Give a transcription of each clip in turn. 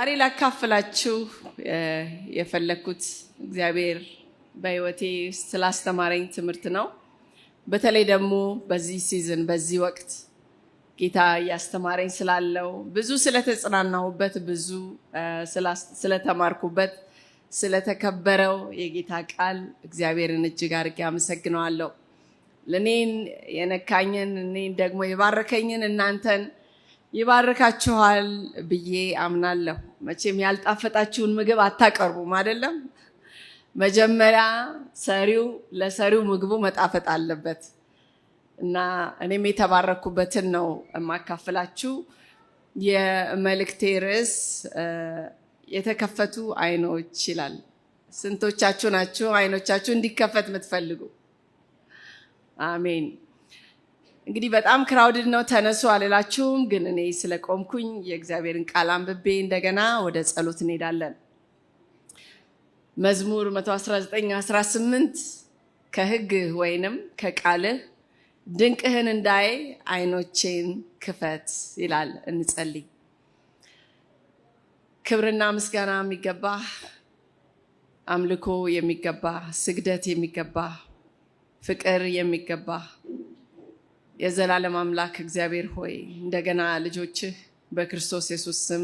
ዛሬ ላካፍላችሁ የፈለኩት እግዚአብሔር በህይወቴ ስላስተማረኝ ትምህርት ነው። በተለይ ደግሞ በዚህ ሲዝን በዚህ ወቅት ጌታ ያስተማረኝ ስላለው ብዙ ስለተጽናናሁበት ብዙ ስለተማርኩበት ስለተከበረው የጌታ ቃል እግዚአብሔርን እጅግ አድርጌ አመሰግነዋለሁ። ለኔን የነካኝን እኔን ደግሞ የባረከኝን እናንተን ይባርካችኋል ብዬ አምናለሁ። መቼም ያልጣፈጣችሁን ምግብ አታቀርቡም አይደለም? መጀመሪያ ለሰሪው ምግቡ መጣፈጥ አለበት እና እኔም የተባረኩበትን ነው የማካፍላችሁ። የመልእክቴ ርዕስ የተከፈቱ አይኖች ይላል። ስንቶቻችሁ ናችሁ አይኖቻችሁ እንዲከፈት የምትፈልጉ? አሜን። እንግዲህ በጣም ክራውድድ ነው ተነሱ አልላችሁም፣ ግን እኔ ስለቆምኩኝ የእግዚአብሔርን ቃል አንብቤ እንደገና ወደ ጸሎት እንሄዳለን። መዝሙር 119:18 ከሕግህ ወይንም ከቃልህ ድንቅህን እንዳይ አይኖቼን ክፈት ይላል። እንጸልይ። ክብርና ምስጋና የሚገባህ፣ አምልኮ የሚገባህ፣ ስግደት የሚገባህ፣ ፍቅር የሚገባህ የዘላለም አምላክ እግዚአብሔር ሆይ እንደገና ልጆችህ በክርስቶስ ኢየሱስ ስም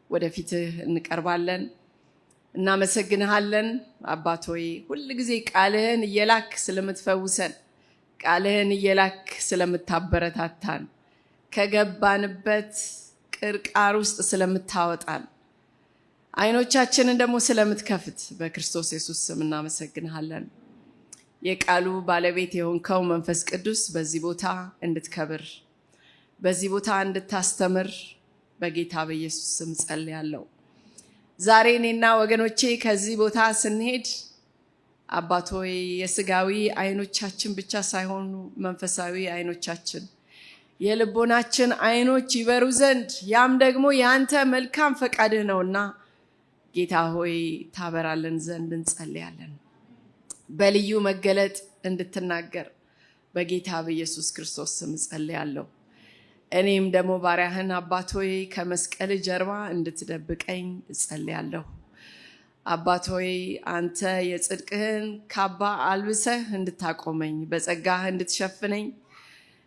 ወደፊትህ እንቀርባለን። እናመሰግንሃለን አባት ሆይ ሁል ጊዜ ቃልህን እየላክ ስለምትፈውሰን፣ ቃልህን እየላክ ስለምታበረታታን፣ ከገባንበት ቅርቃር ውስጥ ስለምታወጣን፣ አይኖቻችንን ደግሞ ስለምትከፍት በክርስቶስ ኢየሱስ ስም እናመሰግንሃለን። የቃሉ ባለቤት የሆንከው መንፈስ ቅዱስ በዚህ ቦታ እንድትከብር፣ በዚህ ቦታ እንድታስተምር በጌታ በኢየሱስ ስም ጸልያለሁ። ዛሬ እኔና ወገኖቼ ከዚህ ቦታ ስንሄድ አባት ሆይ የስጋዊ አይኖቻችን ብቻ ሳይሆኑ መንፈሳዊ አይኖቻችን፣ የልቦናችን አይኖች ይበሩ ዘንድ ያም ደግሞ ያንተ መልካም ፈቃድህ ነውና ጌታ ሆይ ታበራለን ዘንድ እንጸልያለን። በልዩ መገለጥ እንድትናገር በጌታ በኢየሱስ ክርስቶስ ስም ጸልያለሁ። እኔም ደግሞ ባሪያህን አባት ሆይ ከመስቀል ጀርባ እንድትደብቀኝ ጸልያለሁ። አባት ሆይ አንተ የጽድቅህን ካባ አልብሰህ እንድታቆመኝ፣ በጸጋህ እንድትሸፍነኝ፣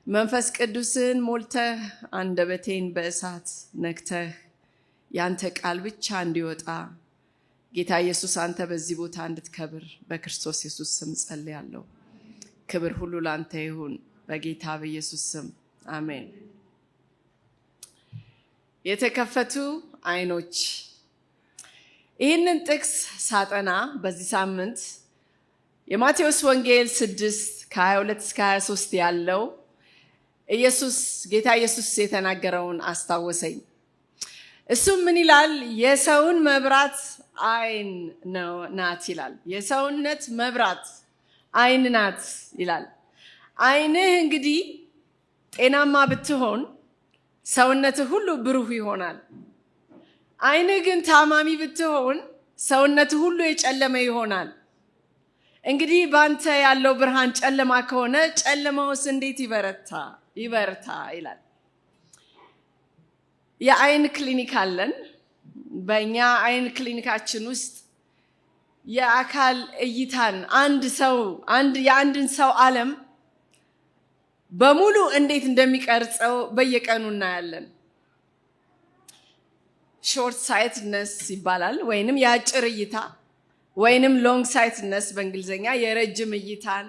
መንፈስ ቅዱስን ሞልተህ አንደበቴን በእሳት ነክተህ ያንተ ቃል ብቻ እንዲወጣ ጌታ ኢየሱስ አንተ በዚህ ቦታ እንድትከብር በክርስቶስ ኢየሱስ ስም ጸልያለሁ። ክብር ሁሉ ላንተ ይሁን በጌታ በኢየሱስ ስም አሜን። የተከፈቱ አይኖች። ይህንን ጥቅስ ሳጠና በዚህ ሳምንት የማቴዎስ ወንጌል 6:22-23 ያለው ጌታ ኢየሱስ የተናገረውን አስታወሰኝ። እሱም ምን ይላል? የሰውን መብራት አይን ናት ይላል። የሰውነት መብራት አይን ናት ይላል። አይንህ እንግዲህ ጤናማ ብትሆን ሰውነትህ ሁሉ ብሩህ ይሆናል። አይንህ ግን ታማሚ ብትሆን ሰውነትህ ሁሉ የጨለመ ይሆናል። እንግዲህ ባንተ ያለው ብርሃን ጨለማ ከሆነ ጨለማውስ እንዴት ይበርታ ይላል። የአይን ክሊኒክ አለን። በእኛ አይን ክሊኒካችን ውስጥ የአካል እይታን የአንድን ሰው ዓለም በሙሉ እንዴት እንደሚቀርጸው በየቀኑ እናያለን። ሾርት ሳይትነስ ይባላል፣ ወይንም የአጭር እይታ ወይንም ሎንግ ሳይትነስ በእንግሊዝኛ የረጅም እይታን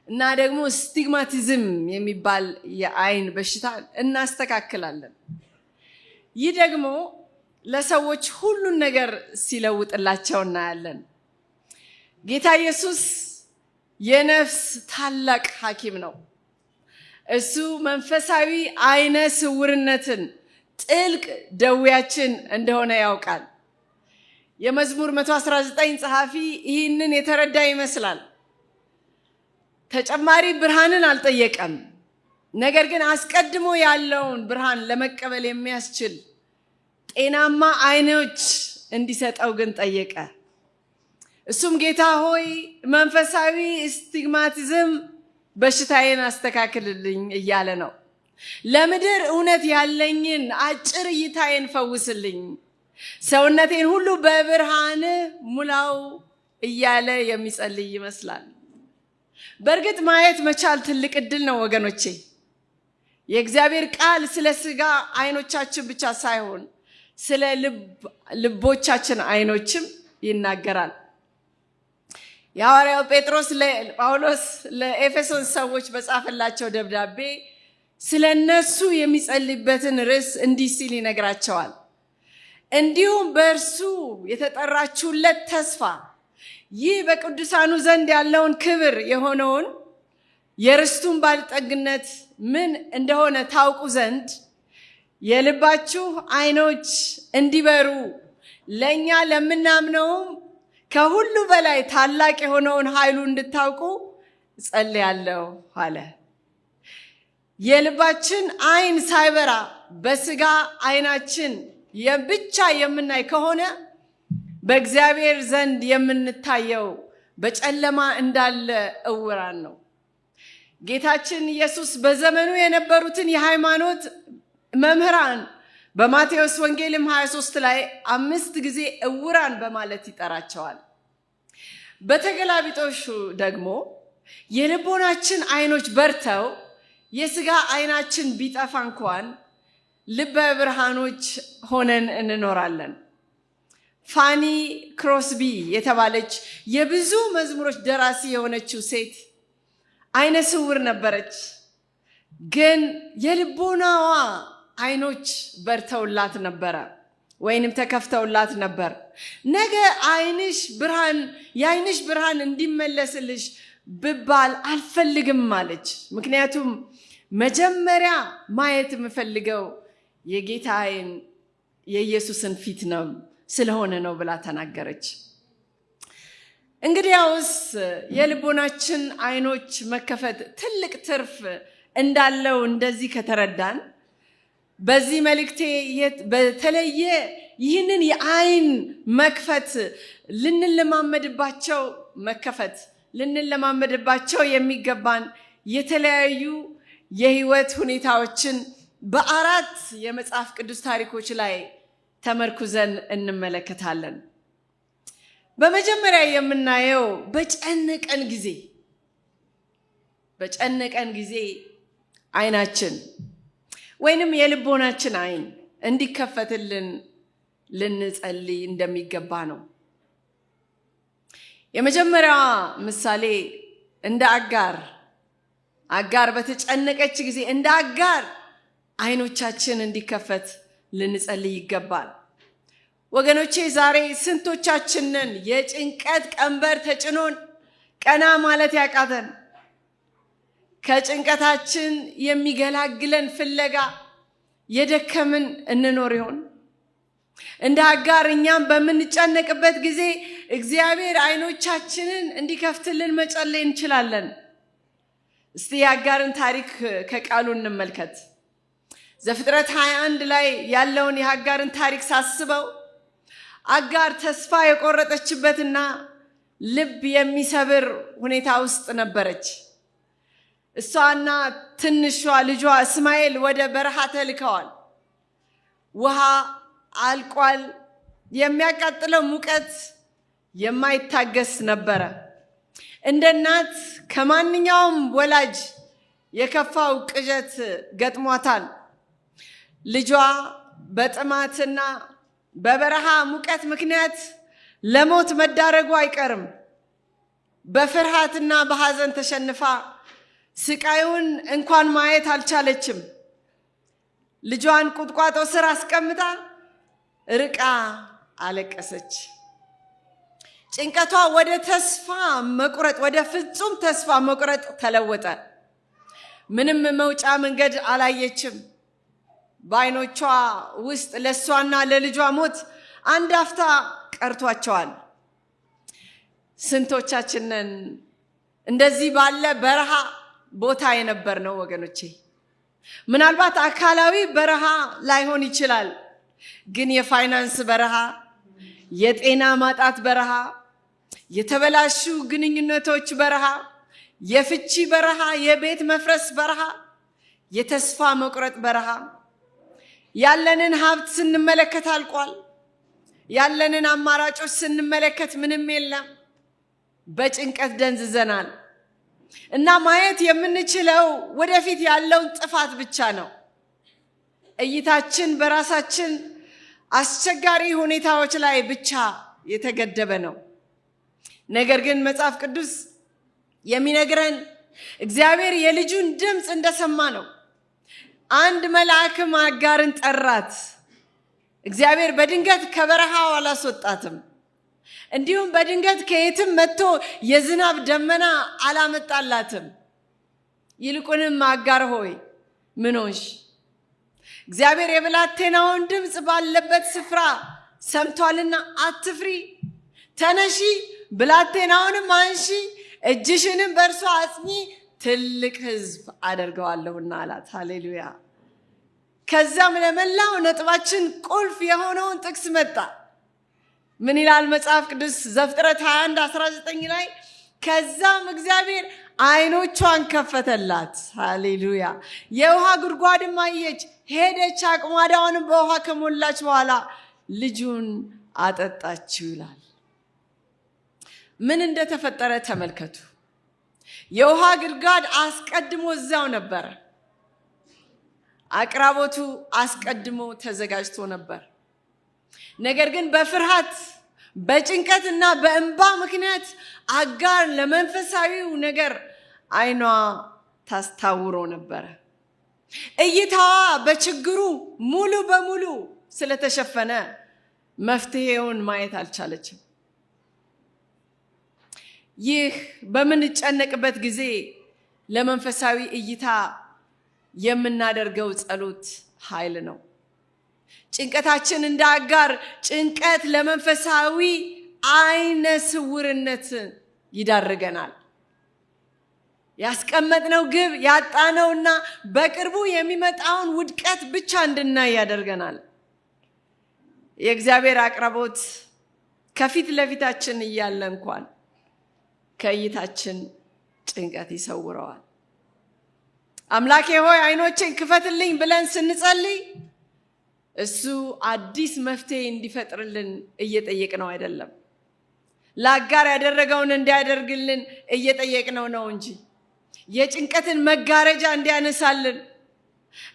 እና ደግሞ ስቲግማቲዝም የሚባል የአይን በሽታ እናስተካክላለን። ይህ ደግሞ ለሰዎች ሁሉን ነገር ሲለውጥላቸው እናያለን። ጌታ ኢየሱስ የነፍስ ታላቅ ሐኪም ነው። እሱ መንፈሳዊ አይነ ስውርነትን ጥልቅ ደዌያችን እንደሆነ ያውቃል። የመዝሙር 119 ጸሐፊ ይህንን የተረዳ ይመስላል። ተጨማሪ ብርሃንን አልጠየቀም። ነገር ግን አስቀድሞ ያለውን ብርሃን ለመቀበል የሚያስችል ጤናማ አይኖች እንዲሰጠው ግን ጠየቀ። እሱም ጌታ ሆይ መንፈሳዊ ስቲግማቲዝም በሽታዬን አስተካክልልኝ እያለ ነው። ለምድር እውነት ያለኝን አጭር እይታዬን ፈውስልኝ ሰውነቴን ሁሉ በብርሃን ሙላው እያለ የሚጸልይ ይመስላል። በእርግጥ ማየት መቻል ትልቅ ዕድል ነው ወገኖቼ። የእግዚአብሔር ቃል ስለ ስጋ አይኖቻችን ብቻ ሳይሆን ስለ ልቦቻችን አይኖችም ይናገራል። የሐዋርያው ጳውሎስ ለኤፌሶን ሰዎች በጻፈላቸው ደብዳቤ ስለ እነሱ የሚጸልይበትን ርዕስ እንዲህ ሲል ይነግራቸዋል። እንዲሁም በእርሱ የተጠራችሁለት ተስፋ ይህ በቅዱሳኑ ዘንድ ያለውን ክብር የሆነውን የርስቱን ባለጠግነት ምን እንደሆነ ታውቁ ዘንድ የልባችሁ አይኖች እንዲበሩ ለእኛ ለምናምነውም ከሁሉ በላይ ታላቅ የሆነውን ኃይሉ እንድታውቁ እጸልያለሁ አለ። የልባችን አይን ሳይበራ በስጋ አይናችን ብቻ የምናይ ከሆነ በእግዚአብሔር ዘንድ የምንታየው በጨለማ እንዳለ እውራን ነው። ጌታችን ኢየሱስ በዘመኑ የነበሩትን የሃይማኖት መምህራን በማቴዎስ ወንጌልም 23 ላይ 5 ጊዜ እውራን በማለት ይጠራቸዋል። በተገላቢጦሹ ደግሞ የልቦናችን አይኖች በርተው የስጋ አይናችን ቢጠፋ እንኳን ልበ ብርሃኖች ሆነን እንኖራለን። ፋኒ ክሮስቢ የተባለች የብዙ መዝሙሮች ደራሲ የሆነችው ሴት አይነ ስውር ነበረች። ግን የልቦናዋ አይኖች በርተውላት ነበረ ወይንም ተከፍተውላት ነበር። ነገ የአይንሽ ብርሃን እንዲመለስልሽ ብባል አልፈልግም አለች። ምክንያቱም መጀመሪያ ማየት የምፈልገው የጌታዬን የኢየሱስን ፊት ነው ስለሆነ ነው ብላ ተናገረች። እንግዲያውስ የልቦናችን አይኖች መከፈት ትልቅ ትርፍ እንዳለው እንደዚህ ከተረዳን በዚህ መልእክቴ በተለየ ይህንን የአይን መክፈት ልንለማመድባቸው የሚገባን የተለያዩ የህይወት ሁኔታዎችን በ4 የመጽሐፍ ቅዱስ ታሪኮች ላይ ተመርኩዘን እንመለከታለን። በመጀመሪያ የምናየው በጨነቀን ጊዜ አይናችን ወይንም የልቦናችን አይን እንዲከፈትልን ልንጸልይ እንደሚገባ ነው። የመጀመሪያዋ ምሳሌ እንደ አጋር በተጨነቀች ጊዜ እንደ አጋር አይኖቻችን እንዲከፈት ልንጸልይ ይገባል። ወገኖቼ ዛሬ ስንቶቻችንን የጭንቀት ቀንበር ተጭኖን ቀና ማለት ያቃተን፣ ከጭንቀታችን የሚገላግለን ፍለጋ የደከምን እንኖር ይሆን? እንደ አጋር እኛም በምንጨነቅበት ጊዜ እግዚአብሔር አይኖቻችንን እንዲከፍትልን መጸለይ እንችላለን። እስቲ የአጋርን ታሪክ ከቃሉ እንመልከት። ዘፍጥረት 21 ላይ ያለውን የአጋርን ታሪክ ሳስበው አጋር ተስፋ የቆረጠችበትና ልብ የሚሰብር ሁኔታ ውስጥ ነበረች። እሷና ትንሿ ልጇ እስማኤል ወደ በረሃ ተልከዋል። ውሃ አልቋል። የሚያቃጥለው ሙቀት የማይታገስ ነበረ። እንደ እናት ከማንኛውም ወላጅ የከፋው ቅዠት ገጥሟታል። ልጇ በጥማትና በበረሃ ሙቀት ምክንያት ለሞት መዳረጉ አይቀርም። በፍርሃትና በሐዘን ተሸንፋ ስቃዩን እንኳን ማየት አልቻለችም። ልጇን ቁጥቋጦ ስር አስቀምጣ ርቃ አለቀሰች። ጭንቀቷ ወደ ፍጹም ተስፋ መቁረጥ ተለወጠ። ምንም መውጫ መንገድ አላየችም። በዓይኖቿ ውስጥ ለሷና ለልጇ ሞት አንድ አፍታ ቀርቷቸዋል። ስንቶቻችንን እንደዚህ ባለ በረሃ ቦታ የነበር ነው ወገኖቼ? ምናልባት አካላዊ በረሃ ላይሆን ይችላል፣ ግን የፋይናንስ በረሃ፣ የጤና ማጣት በረሃ፣ የተበላሹ ግንኙነቶች በረሃ፣ የፍቺ በረሃ፣ የቤት መፍረስ በረሃ፣ የተስፋ መቁረጥ በረሃ። ያለንን ሀብት ስንመለከት አልቋል። ያለንን አማራጮች ስንመለከት ምንም የለም። በጭንቀት ደንዝዘናል እና ማየት የምንችለው ወደፊት ያለውን ጥፋት ብቻ ነው። እይታችን በራሳችን አስቸጋሪ ሁኔታዎች ላይ ብቻ የተገደበ ነው። ነገር ግን መጽሐፍ ቅዱስ የሚነግረን እግዚአብሔር የልጁን ድምፅ እንደሰማ ነው። አንድ መልአክም አጋርን ጠራት። እግዚአብሔር በድንገት ከበረሃው አላስወጣትም። እንዲሁም በድንገት ከየትም መጥቶ የዝናብ ደመና አላመጣላትም። ይልቁንም አጋር ሆይ ምን ሆንሽ? እግዚአብሔር የብላቴናውን ድምፅ ባለበት ስፍራ ሰምቷልና አትፍሪ፣ ተነሺ፣ ብላቴናውንም አንሺ፣ እጅሽንም በእርሷ አጽኚ፣ ትልቅ ሕዝብ አደርገዋለሁና አላት። ሃሌሉያ። ከዛም ለመላው ነጥባችን ቁልፍ የሆነውን ጥቅስ መጣ። ምን ይላል መጽሐፍ ቅዱስ? ዘፍጥረት 21:19 ላይ ከዛም እግዚአብሔር ዓይኖቿን ከፈተላት። ሃሌሉያ። የውሃ ጉድጓድም አየች፣ ሄደች፣ አቅማዳውንም በውሃ ከሞላች በኋላ ልጁን አጠጣችው ይላል። ምን እንደተፈጠረ ተመልከቱ። የውሃ ጉድጓድ አስቀድሞ እዛው ነበረ። አቅራቦቱ አስቀድሞ ተዘጋጅቶ ነበር። ነገር ግን በፍርሃት በጭንቀት እና በእንባ ምክንያት አጋር ለመንፈሳዊው ነገር ዓይኗ ታስታውሮ ነበረ። እይታዋ በችግሩ ሙሉ በሙሉ ስለተሸፈነ መፍትሄውን ማየት አልቻለችም። ይህ በምንጨነቅበት ጊዜ ለመንፈሳዊ እይታ የምናደርገው ጸሎት ኃይል ነው። ጭንቀታችን እንደ አጋር ጭንቀት ለመንፈሳዊ ዓይነ ስውርነት ይዳርገናል። ያስቀመጥነው ግብ ያጣነውና በቅርቡ የሚመጣውን ውድቀት ብቻ እንድናይ ያደርገናል። የእግዚአብሔር አቅርቦት ከፊት ለፊታችን እያለ እንኳን ከእይታችን ጭንቀት ይሰውረዋል። አምላኬ ሆይ ዓይኖቼን ክፈትልኝ ብለን ስንጸልይ እሱ አዲስ መፍትሄ እንዲፈጥርልን እየጠየቅነው አይደለም። ለአጋር ያደረገውን እንዲያደርግልን እየጠየቅነው ነው እንጂ የጭንቀትን መጋረጃ እንዲያነሳልን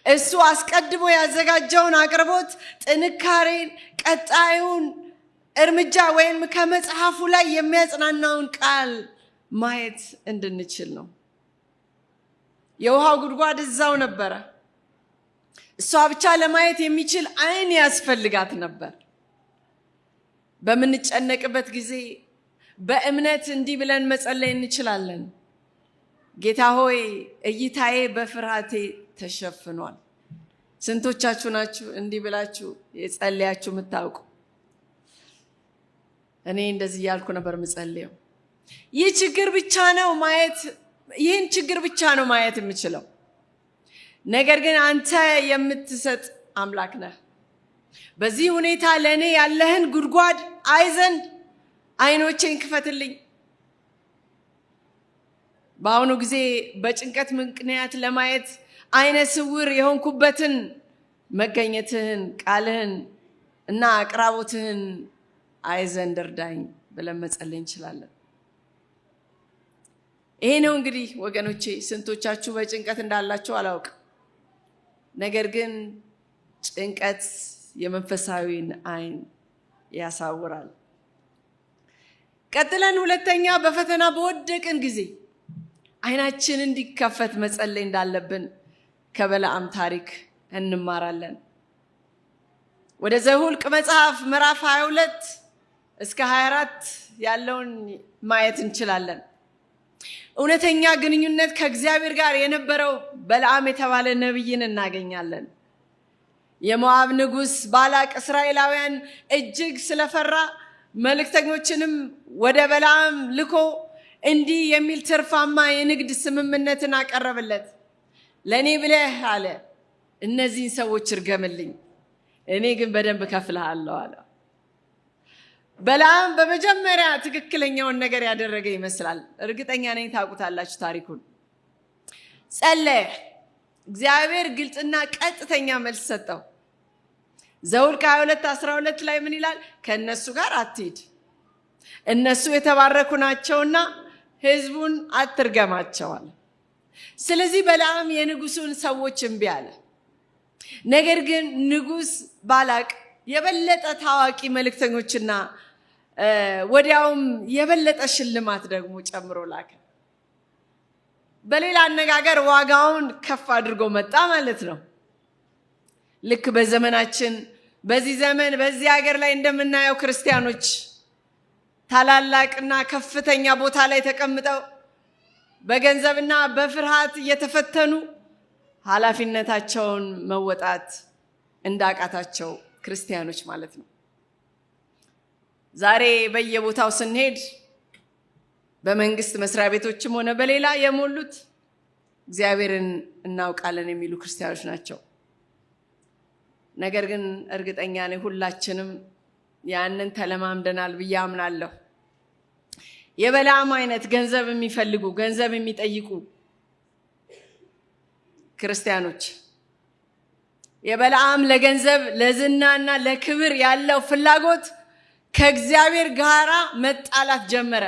እሱ አስቀድሞ ያዘጋጀውን አቅርቦት፣ ጥንካሬን፣ ቀጣዩን እርምጃ ወይም ከመጽሐፉ ላይ የሚያጽናናውን ቃል ማየት እንድንችል ነው። የውሃው ጉድጓድ እዛው ነበረ። እሷ ብቻ ለማየት የሚችል ዓይን ያስፈልጋት ነበር። በምንጨነቅበት ጊዜ በእምነት እንዲህ ብለን መጸለይ እንችላለን። ጌታ ሆይ እይታዬ በፍርሃቴ ተሸፍኗል። ስንቶቻችሁ ናችሁ እንዲህ ብላችሁ የጸለያችሁ የምታውቁ? እኔ እንደዚህ እያልኩ ነበር የምጸልየው። ይህን ችግር ብቻ ነው ማየት የምችለው። ነገር ግን አንተ የምትሰጥ አምላክ ነህ። በዚህ ሁኔታ ለእኔ ያለህን ጉድጓድ አይ ዘንድ ዓይኖቼን ክፈትልኝ። በአሁኑ ጊዜ በጭንቀት ምክንያት ለማየት ዓይነ ስውር የሆንኩበትን መገኘትህን፣ ቃልህን እና አቅራቦትህን አይ ዘንድ እርዳኝ ብለን መጸለይ እንችላለን። ይሄ ነው እንግዲህ ወገኖቼ። ስንቶቻችሁ በጭንቀት እንዳላችሁ አላውቅም። ነገር ግን ጭንቀት የመንፈሳዊን ዓይን ያሳውራል። ቀጥለን ሁለተኛ፣ በፈተና በወደቅን ጊዜ ዓይናችን እንዲከፈት መጸለይ እንዳለብን ከበለዓም ታሪክ እንማራለን። ወደ ዘኍልቍ መጽሐፍ ምዕራፍ 22 እስከ 24 ያለውን ማየት እንችላለን። እውነተኛ ግንኙነት ከእግዚአብሔር ጋር የነበረው በለዓም የተባለ ነቢይን እናገኛለን። የሞዓብ ንጉሥ ባላቅ እስራኤላውያን እጅግ ስለፈራ መልእክተኞችንም ወደ በለዓም ልኮ እንዲህ የሚል ትርፋማ የንግድ ስምምነትን አቀረበለት። ለእኔ ብለህ አለ እነዚህን ሰዎች እርገምልኝ፣ እኔ ግን በደንብ እከፍልሃለሁ አለ። በለዓም በመጀመሪያ ትክክለኛውን ነገር ያደረገ ይመስላል። እርግጠኛ ነኝ ታውቁታላችሁ ታሪኩን። ጸለየ። እግዚአብሔር ግልጽና ቀጥተኛ መልስ ሰጠው። ዘኍልቍ 22:12 ላይ ምን ይላል? ከነሱ ጋር አትሂድ፣ እነሱ የተባረኩ ናቸውና ሕዝቡን አትርገማቸዋል። ስለዚህ በለዓም የንጉሱን ሰዎች እምቢ አለ። ነገር ግን ንጉስ ባላቅ የበለጠ ታዋቂ መልእክተኞችና ወዲያውም የበለጠ ሽልማት ደግሞ ጨምሮ ላከ። በሌላ አነጋገር ዋጋውን ከፍ አድርጎ መጣ ማለት ነው። ልክ በዘመናችን በዚህ ዘመን በዚህ ሀገር ላይ እንደምናየው ክርስቲያኖች ታላላቅና ከፍተኛ ቦታ ላይ ተቀምጠው በገንዘብና በፍርሃት እየተፈተኑ ኃላፊነታቸውን መወጣት እንዳቃታቸው ክርስቲያኖች ማለት ነው። ዛሬ በየቦታው ስንሄድ በመንግስት መስሪያ ቤቶችም ሆነ በሌላ የሞሉት እግዚአብሔርን እናውቃለን የሚሉ ክርስቲያኖች ናቸው። ነገር ግን እርግጠኛ ነኝ ሁላችንም ያንን ተለማምደናል ብዬ አምናለሁ። የበለዓም አይነት ገንዘብ የሚፈልጉ ገንዘብ የሚጠይቁ ክርስቲያኖች የበለዓም ለገንዘብ ለዝናና ለክብር ያለው ፍላጎት ከእግዚአብሔር ጋራ መጣላት ጀመረ።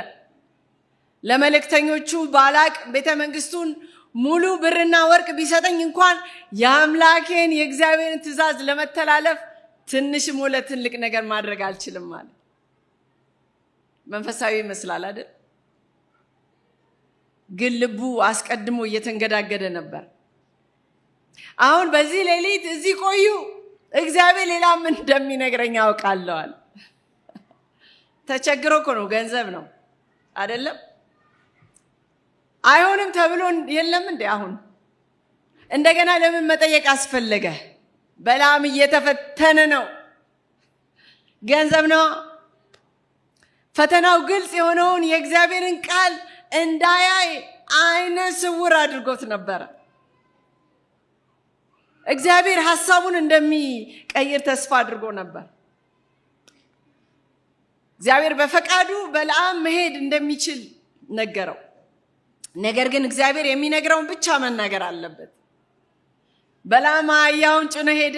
ለመልእክተኞቹ ባላቅ ቤተ መንግስቱን ሙሉ ብርና ወርቅ ቢሰጠኝ እንኳን የአምላኬን የእግዚአብሔርን ትእዛዝ ለመተላለፍ ትንሽም ሆነ ትልቅ ነገር ማድረግ አልችልም ማለት መንፈሳዊ ይመስላል አይደል? ግን ልቡ አስቀድሞ እየተንገዳገደ ነበር። አሁን በዚህ ሌሊት እዚህ ቆዩ፣ እግዚአብሔር ሌላ ምን እንደሚነግረኝ አውቃለዋል። ተቸግሮ እኮ ነው፣ ገንዘብ ነው አይደለም? አይሆንም ተብሎ የለም እንዴ? አሁን እንደገና ለምን መጠየቅ አስፈለገ? በለዓም እየተፈተነ ነው። ገንዘብ ነው ፈተናው። ግልጽ የሆነውን የእግዚአብሔርን ቃል እንዳያይ አይነ ስውር አድርጎት ነበር። እግዚአብሔር ሐሳቡን እንደሚቀይር ተስፋ አድርጎ ነበር። እግዚአብሔር በፈቃዱ በለዓም መሄድ እንደሚችል ነገረው። ነገር ግን እግዚአብሔር የሚነግረውን ብቻ መናገር አለበት። በለዓም አህያውን ጭኖ ሄደ።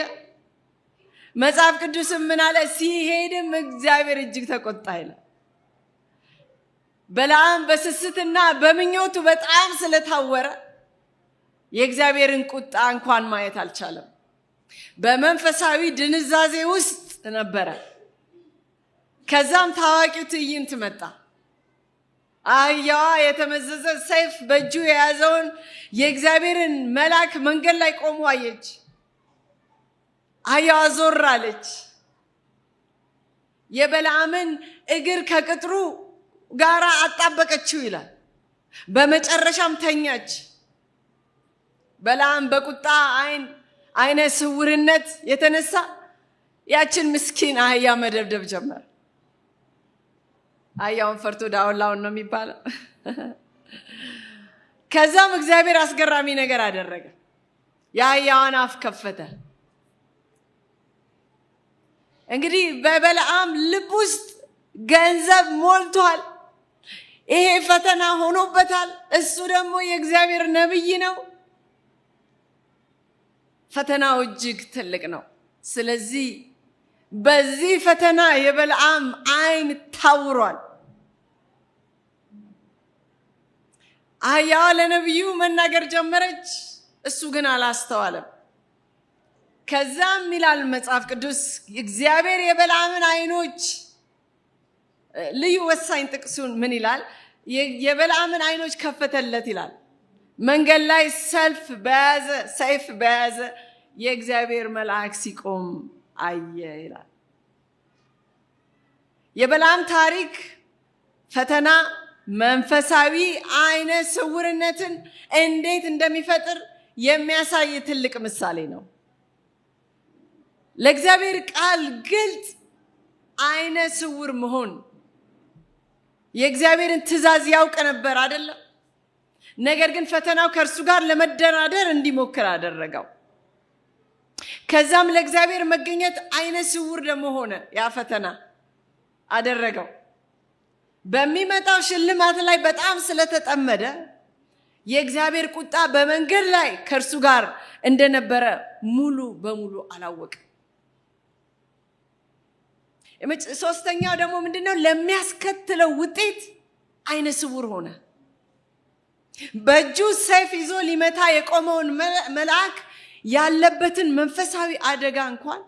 መጽሐፍ ቅዱስም ምን አለ? ሲሄድም እግዚአብሔር እጅግ ተቆጣ ይላል። በለዓም በስስትና በምኞቱ በጣም ስለታወረ የእግዚአብሔርን ቁጣ እንኳን ማየት አልቻለም። በመንፈሳዊ ድንዛዜ ውስጥ ነበረ። ከዛም ታዋቂው ትዕይንት መጣ። አህያዋ የተመዘዘ ሰይፍ በእጁ የያዘውን የእግዚአብሔርን መልአክ መንገድ ላይ ቆሞ አየች። አህያዋ ዞር አለች። የበለዓምን እግር ከቅጥሩ ጋራ አጣበቀችው ይላል። በመጨረሻም ተኛች። በለዓም በቁጣ አይነ ስውርነት የተነሳ ያችን ምስኪን አህያ መደብደብ ጀመረ። አህያውን ፈርቶ ዳውላውን ነው የሚባለው። ከዛም እግዚአብሔር አስገራሚ ነገር አደረገ። የአህያዋን አፍ ከፈተ። እንግዲህ በበለዓም ልብ ውስጥ ገንዘብ ሞልቷል። ይሄ ፈተና ሆኖበታል። እሱ ደግሞ የእግዚአብሔር ነብይ ነው። ፈተናው እጅግ ትልቅ ነው። ስለዚህ በዚህ ፈተና የበለዓም አይን ታውሯል። አህያዋ ለነብዩ መናገር ጀመረች። እሱ ግን አላስተዋለም። ከዛም ይላል መጽሐፍ ቅዱስ እግዚአብሔር የበለዓምን አይኖች ልዩ ወሳኝ ጥቅሱን ምን ይላል? የበለዓምን አይኖች ከፈተለት ይላል። መንገድ ላይ ሰይፍ በያዘ የእግዚአብሔር መልአክ ሲቆም አየ ይላል። የበለዓም ታሪክ ፈተና መንፈሳዊ አይነ ስውርነትን እንዴት እንደሚፈጥር የሚያሳይ ትልቅ ምሳሌ ነው። ለእግዚአብሔር ቃል ግልጽ አይነ ስውር መሆን የእግዚአብሔርን ትእዛዝ ያውቅ ነበር አይደለም? ነገር ግን ፈተናው ከእርሱ ጋር ለመደራደር እንዲሞክር አደረገው። ከዛም ለእግዚአብሔር መገኘት አይነ ስውር ደግሞ ሆነ። ያ ፈተና አደረገው። በሚመጣው ሽልማት ላይ በጣም ስለተጠመደ የእግዚአብሔር ቁጣ በመንገድ ላይ ከእርሱ ጋር እንደነበረ ሙሉ በሙሉ አላወቀም። ሶስተኛው ደግሞ ምንድነው? ለሚያስከትለው ውጤት አይነ ስውር ሆነ። በእጁ ሰይፍ ይዞ ሊመታ የቆመውን መልአክ ያለበትን መንፈሳዊ አደጋ እንኳን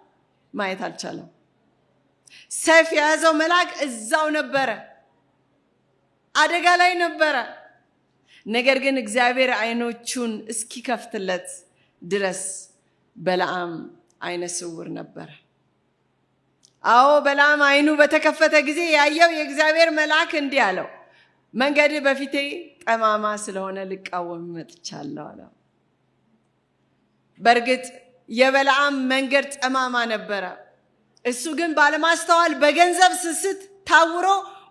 ማየት አልቻለም። ሰይፍ የያዘው መልአክ እዛው ነበረ፣ አደጋ ላይ ነበረ። ነገር ግን እግዚአብሔር አይኖቹን እስኪከፍትለት ድረስ በለዓም አይነ ስውር ነበረ። አዎ በለዓም አይኑ በተከፈተ ጊዜ ያየው የእግዚአብሔር መልአክ እንዲህ አለው፣ መንገድ በፊቴ ጠማማ ስለሆነ ልቃወም መጥቻለሁ አለው። በእርግጥ የበለዓም መንገድ ጠማማ ነበረ። እሱ ግን ባለማስተዋል በገንዘብ ስስት ታውሮ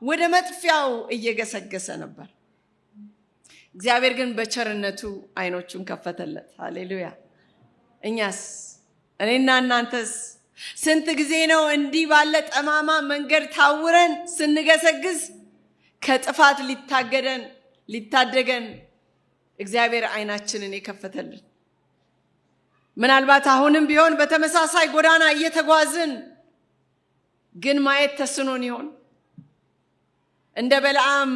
ወደ መጥፊያው እየገሰገሰ ነበር። እግዚአብሔር ግን በቸርነቱ አይኖቹን ከፈተለት። ሃሌሉያ! እኛስ፣ እኔና እናንተስ ስንት ጊዜ ነው እንዲህ ባለ ጠማማ መንገድ ታውረን ስንገሰግስ ከጥፋት ሊታደገን እግዚአብሔር አይናችንን የከፈተልን? ምናልባት አሁንም ቢሆን በተመሳሳይ ጎዳና እየተጓዝን ግን ማየት ተስኖን ይሆን? እንደ በለዓም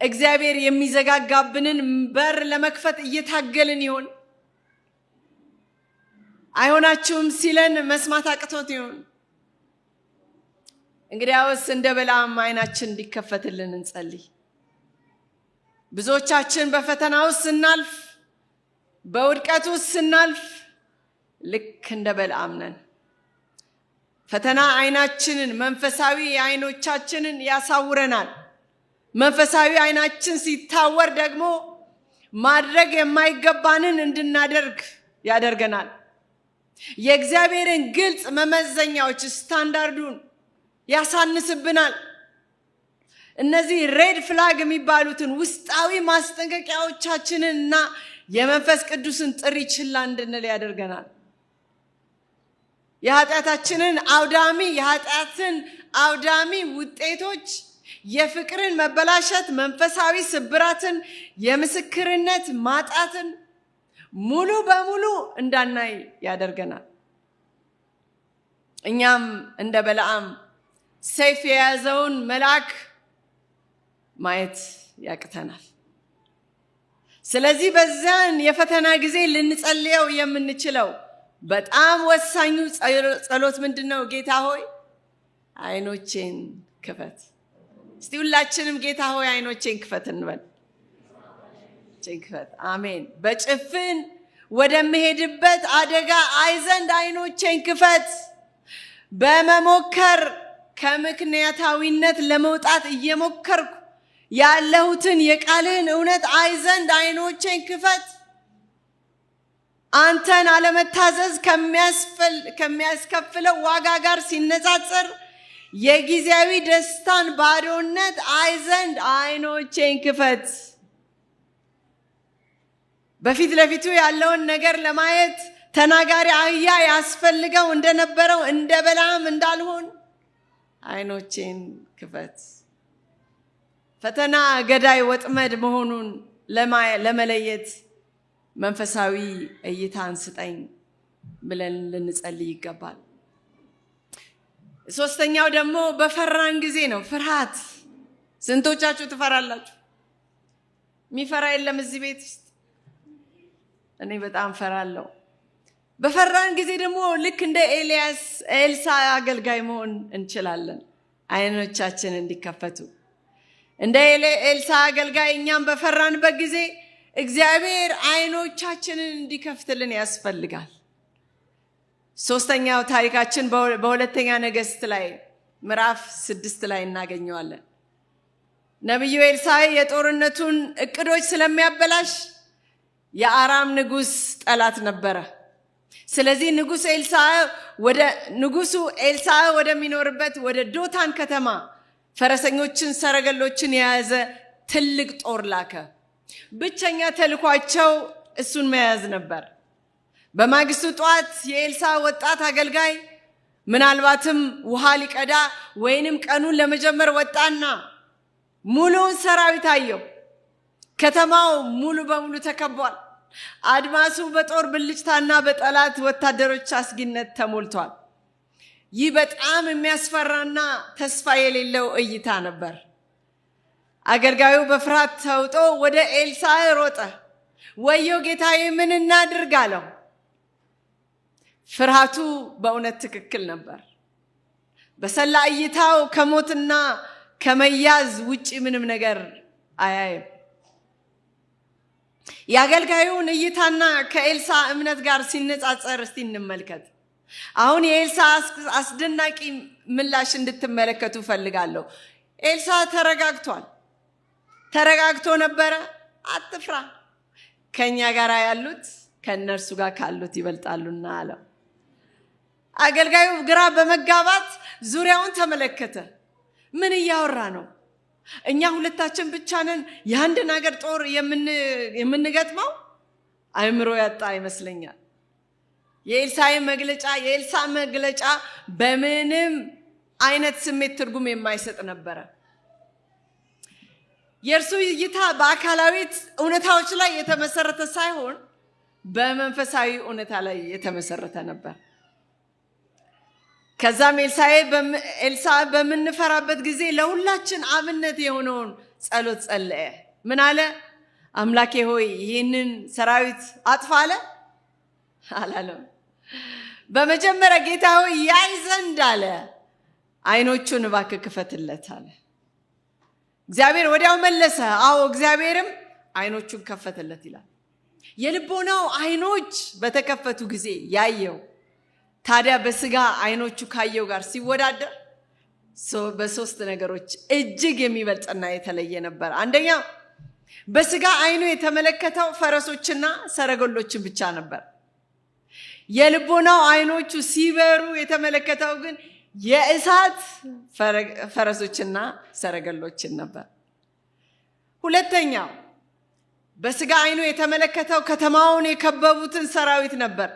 እግዚአብሔር የሚዘጋጋብንን በር ለመክፈት እየታገልን ይሆን? አይሆናችሁም ሲለን መስማት አቅቶት ይሆን? እንግዲያውስ እንደ በለዓም አይናችን እንዲከፈትልን እንጸልይ። ብዙዎቻችን በፈተና ውስጥ ስናልፍ፣ በውድቀት ውስጥ ስናልፍ ልክ እንደ በለዓም ነን። ፈተና አይናችንን፣ መንፈሳዊ አይኖቻችንን ያሳውረናል። መንፈሳዊ አይናችን ሲታወር ደግሞ ማድረግ የማይገባንን እንድናደርግ ያደርገናል። የእግዚአብሔርን ግልጽ መመዘኛዎች ስታንዳርዱን ያሳንስብናል። እነዚህ ሬድ ፍላግ የሚባሉትን ውስጣዊ ማስጠንቀቂያዎቻችንን እና የመንፈስ ቅዱስን ጥሪ ችላ እንድንል ያደርገናል። የኃጢአትን አውዳሚ ውጤቶች፣ የፍቅርን መበላሸት፣ መንፈሳዊ ስብራትን፣ የምስክርነት ማጣትን ሙሉ በሙሉ እንዳናይ ያደርገናል። እኛም እንደ በለዓም ሰይፍ የያዘውን መልአክ ማየት ያቅተናል። ስለዚህ በዚያን የፈተና ጊዜ ልንጸልየው የምንችለው በጣም ወሳኙ ጸሎት ምንድነው? ጌታ ሆይ አይኖቼን ክፈት። እስቲ ሁላችንም ጌታ ሆይ አይኖቼን ክፈት እንበል። ክፈት። አሜን። በጭፍን ወደምሄድበት አደጋ አይ ዘንድ አይኖቼን ክፈት። በመሞከር ከምክንያታዊነት ለመውጣት እየሞከርኩ ያለሁትን የቃልህን እውነት አይ ዘንድ አይኖቼን ክፈት። አንተን አለመታዘዝ ከሚያስከፍለው ዋጋ ጋር ሲነጻጸር የጊዜያዊ ደስታን ባዶነት አይ ዘንድ አይኖቼን ክፈት። በፊት ለፊቱ ያለውን ነገር ለማየት ተናጋሪ አህያ ያስፈልገው እንደነበረው እንደ በለዓም እንዳልሆን አይኖቼን ክፈት። ፈተና ገዳይ ወጥመድ መሆኑን ለመለየት መንፈሳዊ እይታን ስጠኝ ብለን ልንጸልይ ይገባል። ሶስተኛው ደግሞ በፈራን ጊዜ ነው። ፍርሃት። ስንቶቻችሁ ትፈራላችሁ? የሚፈራ የለም እዚህ ቤት ውስጥ? እኔ በጣም ፈራለሁ። በፈራን ጊዜ ደግሞ ልክ እንደ ኤልሳ አገልጋይ መሆን እንችላለን። አይኖቻችን እንዲከፈቱ እንደ ኤልሳ አገልጋይ እኛም በፈራንበት ጊዜ እግዚአብሔር አይኖቻችንን እንዲከፍትልን ያስፈልጋል። ሶስተኛው ታሪካችን በሁለተኛ ነገሥት ላይ ምዕራፍ 6 ላይ እናገኘዋለን። ነቢዩ ኤልሳዕ የጦርነቱን እቅዶች ስለሚያበላሽ የአራም ንጉስ ጠላት ነበረ። ስለዚህ ንጉሱ ኤልሳዕ ወደሚኖርበት ወደ ዶታን ከተማ ፈረሰኞችን፣ ሰረገሎችን የያዘ ትልቅ ጦር ላከ። ብቸኛ ተልኳቸው እሱን መያዝ ነበር። በማግስቱ ጧት የኤልሳዕ ወጣት አገልጋይ ምናልባትም ውሃ ሊቀዳ ወይንም ቀኑን ለመጀመር ወጣና ሙሉውን ሰራዊት አየው። ከተማው ሙሉ በሙሉ ተከቧል። አድማሱ በጦር ብልጭታና በጠላት ወታደሮች አስጊነት ተሞልቷል። ይህ በጣም የሚያስፈራና ተስፋ የሌለው እይታ ነበር። አገልጋዩ በፍርሃት ተውጦ ወደ ኤልሳዕ ሮጠ። ወዮ ጌታዬ፣ ምን እናድርግ አለው። ፍርሃቱ በእውነት ትክክል ነበር። በሰላ እይታው ከሞትና ከመያዝ ውጪ ምንም ነገር አያይም። የአገልጋዩን እይታና ከኤልሳዕ እምነት ጋር ሲነጻጸር እስቲ እንመልከት። አሁን የኤልሳዕ አስደናቂ ምላሽ እንድትመለከቱ ፈልጋለሁ። ኤልሳዕ ተረጋግቶ ነበረ። አትፍራ፣ ከኛ ጋር ያሉት ከነርሱ ጋር ካሉት ይበልጣሉና አለው። አገልጋዩ ግራ በመጋባት ዙሪያውን ተመለከተ። ምን እያወራ ነው? እኛ ሁለታችን ብቻ ነን የአንድን ሀገር ጦር የምንገጥመው? አእምሮ ያጣ ይመስለኛል። የኤልሳዕ መግለጫ በምንም አይነት ስሜት ትርጉም የማይሰጥ ነበረ። የእርሱ እይታ በአካላዊት እውነታዎች ላይ የተመሰረተ ሳይሆን በመንፈሳዊ እውነታ ላይ የተመሰረተ ነበር። ከዛም ኤልሳዕ በምንፈራበት ጊዜ ለሁላችን አብነት የሆነውን ጸሎት ጸለየ። ምን አለ? አምላኬ ሆይ ይህንን ሰራዊት አጥፋ አለ? አላለም። በመጀመሪያ ጌታ ሆይ ያይ ዘንድ አለ። አይኖቹን እባክህ ክፈትለት አለ። እግዚአብሔር ወዲያው መለሰ። አዎ፣ እግዚአብሔርም አይኖቹን ከፈተለት ይላል። የልቦናው አይኖች በተከፈቱ ጊዜ ያየው ታዲያ በስጋ አይኖቹ ካየው ጋር ሲወዳደር በሶስት ነገሮች እጅግ የሚበልጥና የተለየ ነበር። አንደኛ፣ በስጋ አይኑ የተመለከተው ፈረሶችና ሰረገሎችን ብቻ ነበር። የልቦናው አይኖቹ ሲበሩ የተመለከተው ግን የእሳት ፈረሶችና ሰረገሎችን ነበር። ሁለተኛው፣ በስጋ አይኑ የተመለከተው ከተማውን የከበቡትን ሰራዊት ነበር።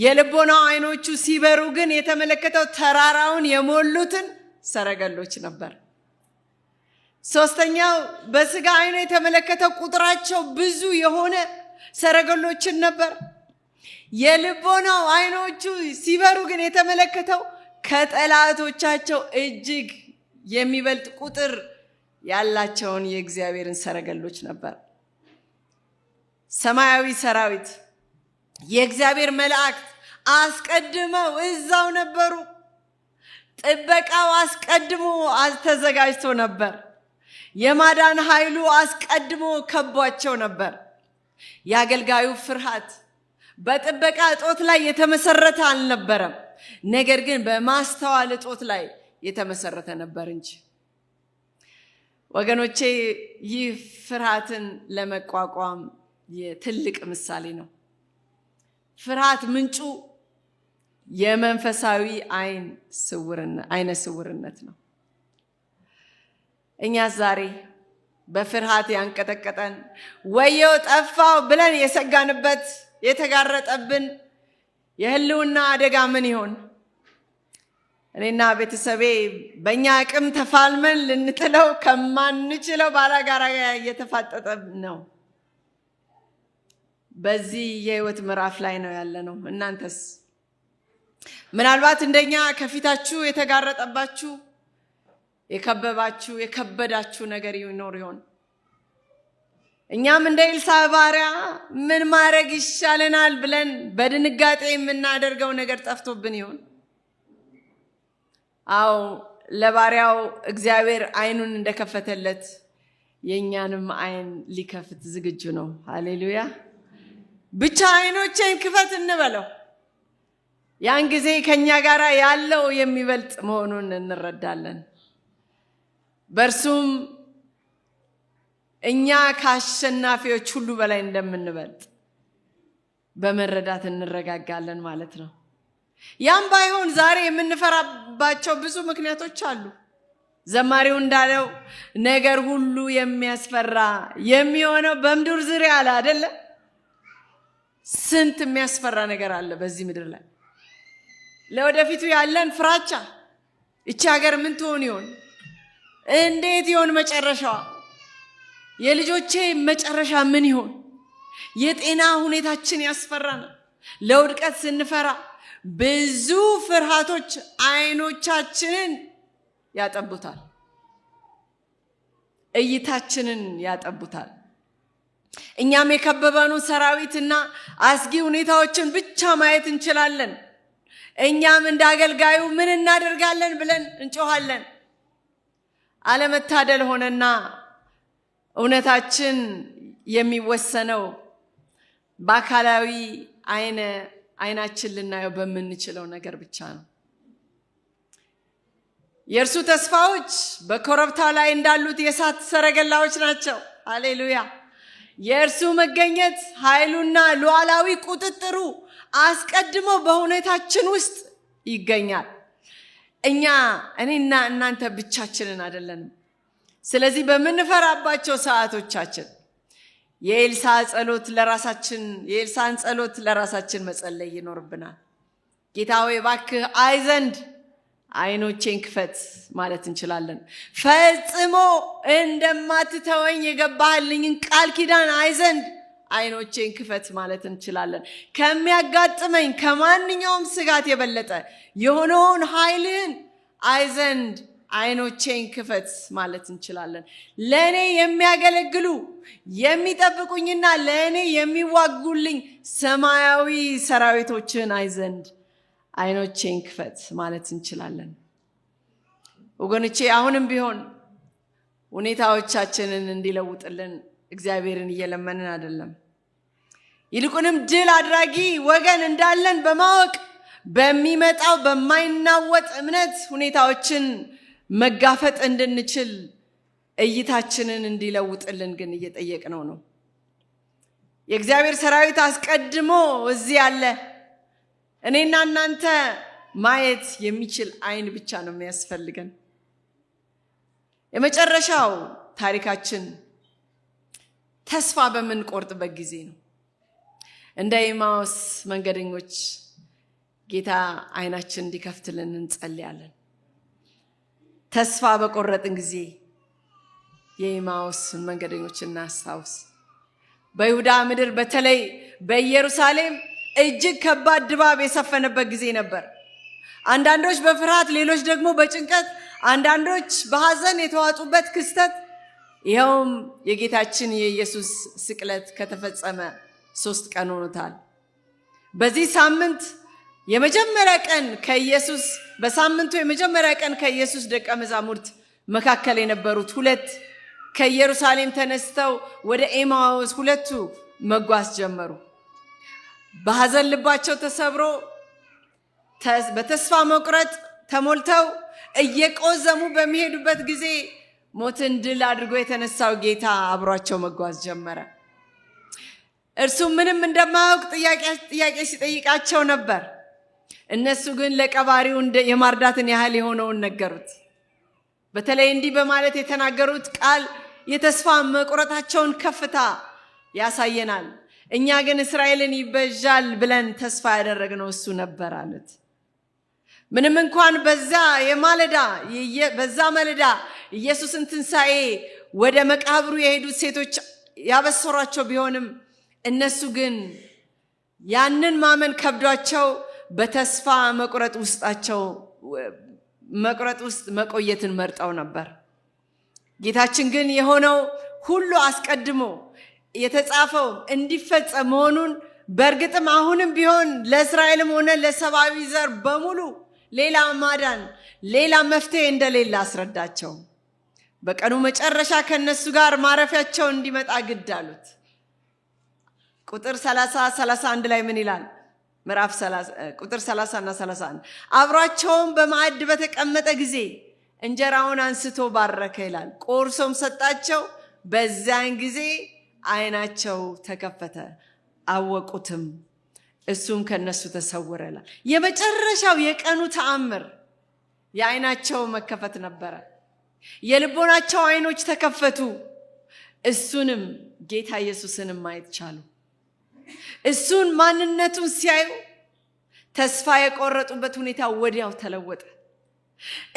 የልቦናው አይኖቹ ሲበሩ ግን የተመለከተው ተራራውን የሞሉትን ሰረገሎች ነበር። ሶስተኛው፣ በስጋ አይኑ የተመለከተው ቁጥራቸው ብዙ የሆነ ሰረገሎችን ነበር። የልቦናው አይኖቹ ሲበሩ ግን የተመለከተው ከጠላቶቻቸው እጅግ የሚበልጥ ቁጥር ያላቸውን የእግዚአብሔርን ሰረገሎች ነበር። ሰማያዊ ሰራዊት፣ የእግዚአብሔር መላእክት አስቀድመው እዛው ነበሩ። ጥበቃው አስቀድሞ ተዘጋጅቶ ነበር። የማዳን ኃይሉ አስቀድሞ ከቧቸው ነበር። የአገልጋዩ ፍርሃት በጥበቃ እጦት ላይ የተመሰረተ አልነበረም፣ ነገር ግን በማስተዋል እጦት ላይ የተመሰረተ ነበር እንጂ። ወገኖቼ፣ ይህ ፍርሃትን ለመቋቋም ትልቅ ምሳሌ ነው። ፍርሃት ምንጩ የመንፈሳዊ አይነ ስውርነት ነው። እኛ ዛሬ በፍርሃት ያንቀጠቀጠን ወየው ጠፋው ብለን የሰጋንበት የተጋረጠብን የህልውና አደጋ ምን ይሆን? እኔና ቤተሰቤ በእኛ አቅም ተፋልመን ልንጥለው ከማንችለው ባላጋራ እየተፋጠጠ ነው። በዚህ የህይወት ምዕራፍ ላይ ነው ያለነው። እናንተስ? ምናልባት እንደኛ ከፊታችሁ የተጋረጠባችሁ የከበዳችሁ ነገር ይኖር ይሆን? እኛም እንደ ኤልሳዕ ባሪያ ምን ማድረግ ይሻለናል ብለን በድንጋጤ የምናደርገው ነገር ጠፍቶብን ይሆን? አዎ፣ ለባሪያው እግዚአብሔር አይኑን እንደከፈተለት የእኛንም አይን ሊከፍት ዝግጁ ነው። ሃሌሉያ! ብቻ አይኖቼን ክፈት እንበለው። ያን ጊዜ ከኛ ጋር ያለው የሚበልጥ መሆኑን እንረዳለን። በእርሱም እኛ ከአሸናፊዎች ሁሉ በላይ እንደምንበልጥ በመረዳት እንረጋጋለን ማለት ነው። ያም ባይሆን ዛሬ የምንፈራባቸው ብዙ ምክንያቶች አሉ። ዘማሪው እንዳለው ነገር ሁሉ የሚያስፈራ የሚሆነው በምድር ዙሪያ አለ አይደለ? ስንት የሚያስፈራ ነገር አለ በዚህ ምድር ላይ። ለወደፊቱ ያለን ፍራቻ፣ እቺ ሀገር ምን ትሆን ይሆን? እንዴት ይሆን መጨረሻዋ? የልጆቼ መጨረሻ ምን ይሆን? የጤና ሁኔታችን ያስፈራናል። ለውድቀት ስንፈራ ብዙ ፍርሃቶች አይኖቻችንን ያጠቡታል፣ እይታችንን ያጠቡታል። እኛም የከበበኑን ሰራዊትና አስጊ ሁኔታዎችን ብቻ ማየት እንችላለን። እኛም እንደ አገልጋዩ ምን እናደርጋለን ብለን እንጮሃለን። አለመታደል ሆነና እውነታችን የሚወሰነው በአካላዊ አይናችን ልናየው በምንችለው ነገር ብቻ ነው። የእርሱ ተስፋዎች በኮረብታ ላይ እንዳሉት የእሳት ሰረገላዎች ናቸው። ሃሌሉያ! የእርሱ መገኘት ኃይሉና ሉዓላዊ ቁጥጥሩ አስቀድሞ በሁኔታችን ውስጥ ይገኛል። እኔና እናንተ ብቻችንን አይደለንም። ስለዚህ በምንፈራባቸው ሰዓቶቻችን የኤልሳዕን ጸሎት ለራሳችን መጸለይ ይኖርብናል። ጌታ ሆይ እባክህ አይ ዘንድ አይኖቼን ክፈት ማለት እንችላለን። ፈጽሞ እንደማትተወኝ የገባህልኝን ቃል ኪዳን አይ ዘንድ አይኖቼን ክፈት ማለት እንችላለን። ከሚያጋጥመኝ ከማንኛውም ስጋት የበለጠ የሆነውን ኃይልህን አይ ዘንድ አይኖቼን ክፈት ማለት እንችላለን። ለእኔ የሚያገለግሉ የሚጠብቁኝና ለእኔ የሚዋጉልኝ ሰማያዊ ሰራዊቶችን አይ ዘንድ አይኖቼን ክፈት ማለት እንችላለን። ወገኖቼ አሁንም ቢሆን ሁኔታዎቻችንን እንዲለውጥልን እግዚአብሔርን እየለመንን አይደለም። ይልቁንም ድል አድራጊ ወገን እንዳለን በማወቅ በሚመጣው በማይናወጥ እምነት ሁኔታዎችን መጋፈጥ እንድንችል እይታችንን እንዲለውጥልን ግን እየጠየቅነው ነው። የእግዚአብሔር ሰራዊት አስቀድሞ እዚህ አለ። እኔና እናንተ ማየት የሚችል አይን ብቻ ነው የሚያስፈልገን። የመጨረሻው ታሪካችን ተስፋ በምንቆርጥበት ጊዜ ነው። እንደ ኤማውስ መንገደኞች ጌታ አይናችን እንዲከፍትልን እንጸልያለን። ተስፋ በቆረጥን ጊዜ የኤማውስ መንገደኞች እናስታውስ። በይሁዳ ምድር በተለይ በኢየሩሳሌም እጅግ ከባድ ድባብ የሰፈነበት ጊዜ ነበር። አንዳንዶች በፍርሃት፣ ሌሎች ደግሞ በጭንቀት፣ አንዳንዶች በሐዘን የተዋጡበት ክስተት ይኸውም የጌታችን የኢየሱስ ስቅለት ከተፈጸመ 3 ቀን ሆኖታል። በዚህ ሳምንት በሳምንቱ የመጀመሪያ ቀን ከኢየሱስ ደቀ መዛሙርት መካከል የነበሩት 2 ከኢየሩሳሌም ተነስተው ወደ ኤማውስ 2 መጓዝ ጀመሩ። በሐዘን ልባቸው ተሰብሮ በተስፋ መቁረጥ ተሞልተው እየቆዘሙ በሚሄዱበት ጊዜ ሞትን ድል አድርጎ የተነሳው ጌታ አብሯቸው መጓዝ ጀመረ። እርሱ ምንም እንደማያውቅ ጥያቄ ሲጠይቃቸው ነበር። እነሱ ግን ለቀባሪው የማርዳትን ያህል የሆነውን ነገሩት። በተለይ እንዲህ በማለት የተናገሩት ቃል የተስፋ መቁረጣቸውን ከፍታ ያሳየናል። እኛ ግን እስራኤልን ይበዣል ብለን ተስፋ ያደረግነው እሱ ነበር አሉት። ምንም እንኳን በዛ ማለዳ ኢየሱስን ትንሣኤ ወደ መቃብሩ የሄዱት ሴቶች ያበሰሯቸው ቢሆንም እነሱ ግን ያንን ማመን ከብዷቸው በተስፋ መቁረጥ ውስጥ መቆየትን መርጠው ነበር። ጌታችን ግን የሆነው ሁሉ አስቀድሞ የተጻፈው እንዲፈጸም መሆኑን በእርግጥም አሁንም ቢሆን ለእስራኤልም ሆነ ለሰብአዊ ዘር በሙሉ ሌላ ማዳን፣ ሌላ መፍትሄ እንደሌለ አስረዳቸው። በቀኑ መጨረሻ ከነሱ ጋር ማረፊያቸው እንዲመጣ ግድ አሉት። ቁጥር 30-31 ላይ ምን ይላል? ምዕራፍ 30 ቁጥር 30 እና 31 አብሯቸውም በማዕድ በተቀመጠ ጊዜ እንጀራውን አንስቶ ባረከ ይላል። ቆርሶም ሰጣቸው። በዚያን ጊዜ አይናቸው ተከፈተ፣ አወቁትም፣ እሱም ከነሱ ተሰወረ ይላል። የመጨረሻው የቀኑ ተአምር የአይናቸው መከፈት ነበረ። የልቦናቸው አይኖች ተከፈቱ። እሱንም ጌታ ኢየሱስንም ማየት ቻሉ። እሱን ማንነቱን ሲያዩ ተስፋ የቆረጡበት ሁኔታ ወዲያው ተለወጠ።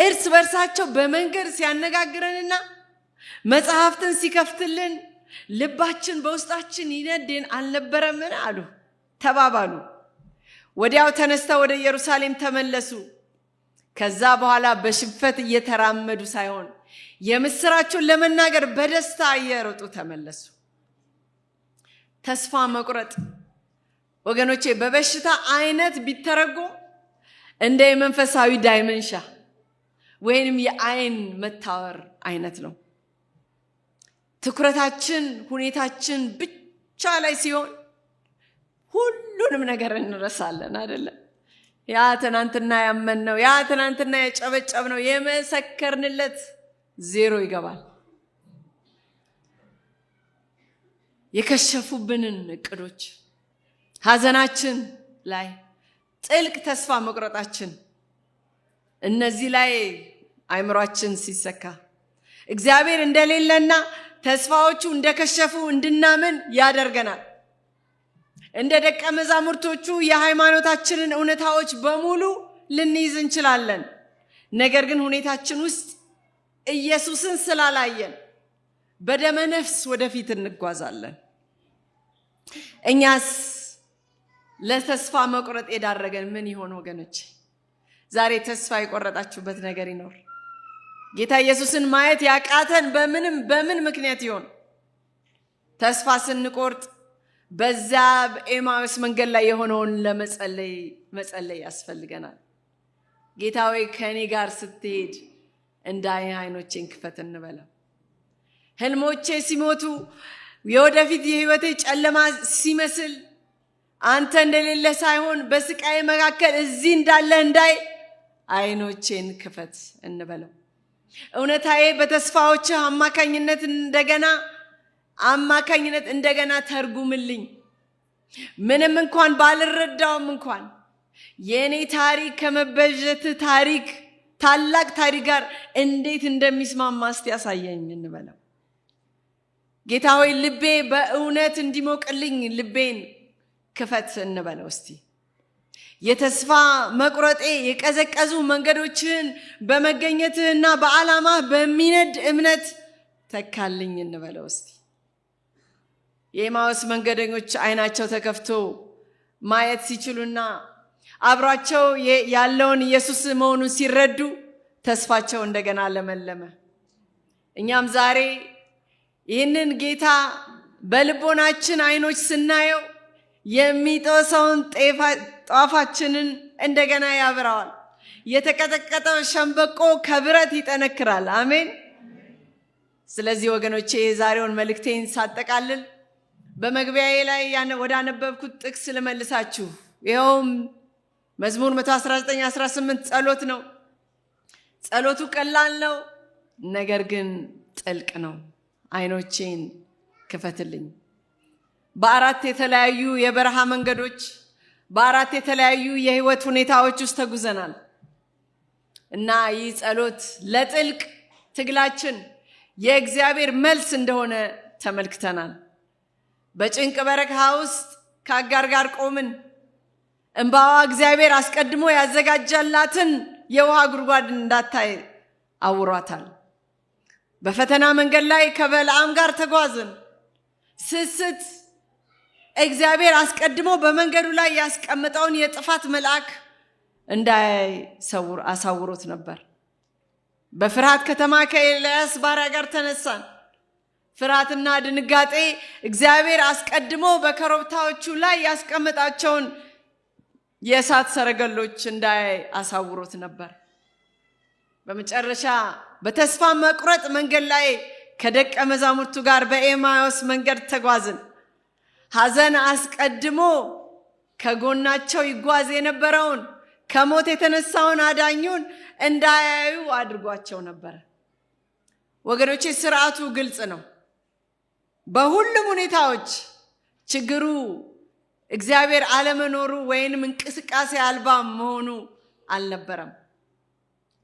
እርስ በርሳቸው በመንገድ ሲያነጋግረንና መጽሐፍትን ሲከፍትልን ልባችን በውስጣችን ይነድን አልነበረምን አሉ፣ ተባባሉ። ወዲያው ተነስተው ወደ ኢየሩሳሌም ተመለሱ። ከዛ በኋላ በሽንፈት እየተራመዱ ሳይሆን የምስራቹን ለመናገር በደስታ እየሮጡ ተመለሱ። ተስፋ መቁረጥ ወገኖቼ በበሽታ አይነት ቢተረጎም እንደ መንፈሳዊ ዳይመንሻ ወይንም የአይን መታወር አይነት ነው። ትኩረታችን ሁኔታችን ብቻ ላይ ሲሆን ሁሉንም ነገር እንረሳለን አይደለ? ያ ትናንትና ያመንነው፣ ያ ትናንትና የጨበጨብነው፣ የመሰከርንለት ዜሮ ይገባል። የከሸፉብንን እቅዶች፣ ሐዘናችን ላይ ጥልቅ ተስፋ መቁረጣችን፣ እነዚህ ላይ አይምሯችን ሲሰካ እግዚአብሔር እንደሌለና ተስፋዎቹ እንደከሸፉ እንድናምን ያደርገናል። እንደ ደቀ መዛሙርቶቹ የሃይማኖታችንን እውነታዎች በሙሉ ልንይዝ እንችላለን። ነገር ግን ሁኔታችን ውስጥ ኢየሱስን ስላላየን በደመ ነፍስ ወደፊት እንጓዛለን። እኛስ ለተስፋ መቁረጥ የዳረገን ምን ይሆን ወገኖች? ዛሬ ተስፋ የቆረጣችሁበት ነገር ይኖር? ጌታ ኢየሱስን ማየት ያቃተን በምን ምክንያት ይሆን? ተስፋ ስንቆርጥ በዛ በኤማውስ መንገድ ላይ የሆነውን መጸለይ ያስፈልገናል። ጌታ ሆይ ከኔ ጋር ስትሄድ እንዳይ አይኖቼን ክፈት እንበለው። ህልሞቼ ሲሞቱ የወደፊት የህይወቴ ጨለማ ሲመስል አንተ እንደሌለ ሳይሆን በስቃይ መካከል እዚህ እንዳለ እንዳይ አይኖቼን ክፈት እንበለው። እውነታዬ በተስፋዎች አማካኝነት እንደገና ተርጉምልኝ። ምንም እንኳን ባልረዳውም እንኳን የኔ ታሪክ ከመበጀት ታላቅ ታሪክ ጋር እንዴት እንደሚስማማ እስቲ ያሳየኝ እንበለው። ጌታ ሆይ ልቤ በእውነት እንዲሞቅልኝ ልቤን ክፈት እንበለው። እስቲ የተስፋ መቁረጤ የቀዘቀዙ መንገዶችን በመገኘትህና በዓላማ በሚነድ እምነት ተካልኝ እንበለው። እስቲ የኤማውስ መንገደኞች አይናቸው ተከፍቶ ማየት ሲችሉና አብሯቸው ያለውን ኢየሱስ መሆኑን ሲረዱ ተስፋቸው እንደገና ለመለመ። እኛም ዛሬ ይህንን ጌታ በልቦናችን አይኖች ስናየው የሚጦሰውን ጧፋችንን እንደገና ያብራዋል። የተቀጠቀጠው ሸምበቆ ከብረት ይጠነክራል። አሜን። ስለዚህ ወገኖቼ የዛሬውን መልእክቴን ሳጠቃልል በመግቢያዬ ላይ ወደ አነበብኩት ጥቅስ ልመልሳችሁ። ይኸውም መዝሙር 119:18 ጸሎት ነው። ጸሎቱ ቀላል ነው፣ ነገር ግን ጥልቅ ነው። አይኖቼን ክፈትልኝ። በአራት የተለያዩ የበረሃ መንገዶች፣ በአራት የተለያዩ የህይወት ሁኔታዎች ውስጥ ተጉዘናል እና ይህ ጸሎት ለጥልቅ ትግላችን የእግዚአብሔር መልስ እንደሆነ ተመልክተናል። በጭንቅ በረሃ ውስጥ ከአጋር ጋር ቆምን። እንባዋ እግዚአብሔር አስቀድሞ ያዘጋጀላትን የውሃ ጉድጓድ እንዳታይ አውሯታል። በፈተና መንገድ ላይ ከበለዓም ጋር ተጓዝን። ስስት እግዚአብሔር አስቀድሞ በመንገዱ ላይ ያስቀመጠውን የጥፋት መልአክ እንዳያይ አሳውሮት ነበር። በፍርሃት ከተማ ከኤልያስ ባሪያ ጋር ተነሳን። ፍርሃትና ድንጋጤ እግዚአብሔር አስቀድሞ በኮረብታዎቹ ላይ ያስቀመጣቸውን የእሳት ሰረገሎች እንዳያይ አሳውሮት ነበር። በመጨረሻ በተስፋ መቁረጥ መንገድ ላይ ከደቀ መዛሙርቱ ጋር በኤማውስ መንገድ ተጓዝን። ሐዘን አስቀድሞ ከጎናቸው ይጓዝ የነበረውን ከሞት የተነሳውን አዳኙን እንዳያዩ አድርጓቸው ነበር። ወገኖቼ ስርዓቱ ግልጽ ነው። በሁሉም ሁኔታዎች ችግሩ እግዚአብሔር አለመኖሩ ወይንም እንቅስቃሴ አልባ መሆኑ አልነበረም።